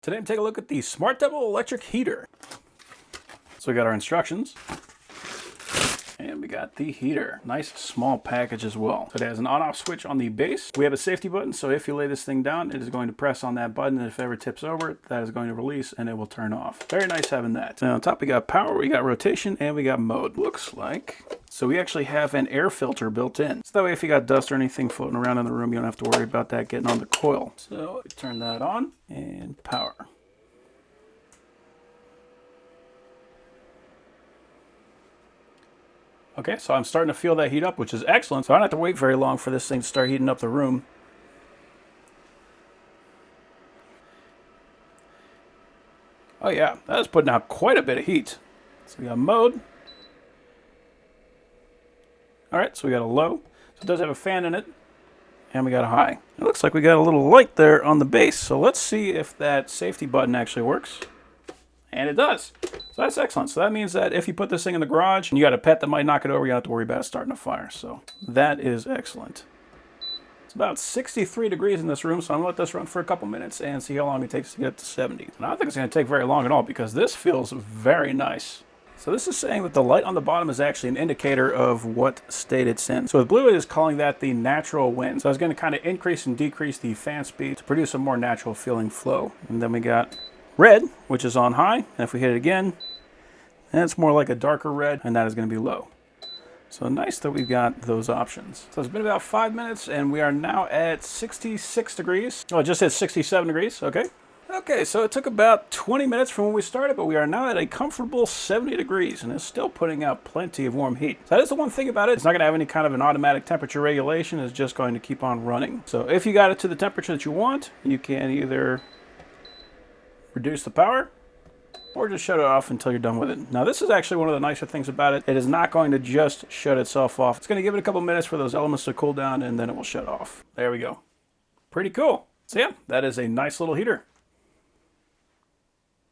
Today I'm taking a look at the SmartDevil electric heater. So we got our instructions. And we got the heater. Nice small package as well. So it has an on-off switch on the base. We have a safety button, so if you lay this thing down, it is going to press on that button, and if it ever tips over, that is going to release and it will turn off. Very nice having that. Now on top we got power, we got rotation, and we got mode. Looks like. So we actually have an air filter built in. So that way if you got dust or anything floating around in the room, you don't have to worry about that getting on the coil. So we turn that on and power. Okay, so I'm starting to feel that heat up, which is excellent. So I don't have to wait very long for this thing to start heating up the room. Oh yeah, that is putting out quite a bit of heat. So we got mode. Alright, so we got a low. So it does have a fan in it. And we got a high. It looks like we got a little light there on the base. So let's see if that safety button actually works. And it does. So that's excellent. So that means that if you put this thing in the garage and you got a pet that might knock it over, you don't have to worry about it starting a fire. So that is excellent. It's about 63 degrees in this room, so I'm going to let this run for a couple minutes and see how long it takes to get up to 70. And I don't think it's going to take very long at all because this feels very nice. So this is saying that the light on the bottom is actually an indicator of what state it's in. So the blue is calling that the natural wind. So it's going to kind of increase and decrease the fan speed to produce a more natural feeling flow. And then we got red, which is on high, and if we hit it again, then it's more like a darker red, and that is going to be low. So nice that we've got those options. So it's been about 5 minutes, and we are now at 66 degrees. Oh, it just hit 67 degrees, okay. Okay, so it took about 20 minutes from when we started, but we are now at a comfortable 70 degrees, and it's still putting out plenty of warm heat. So that is the one thing about it. It's not going to have any kind of an automatic temperature regulation. It's just going to keep on running. So if you got it to the temperature that you want, you can either reduce the power, or just shut it off until you're done with it. Now this is actually one of the nicer things about it. It is not going to just shut itself off. It's going to give it a couple minutes for those elements to cool down, and then it will shut off. There we go. Pretty cool. So yeah, that is a nice little heater.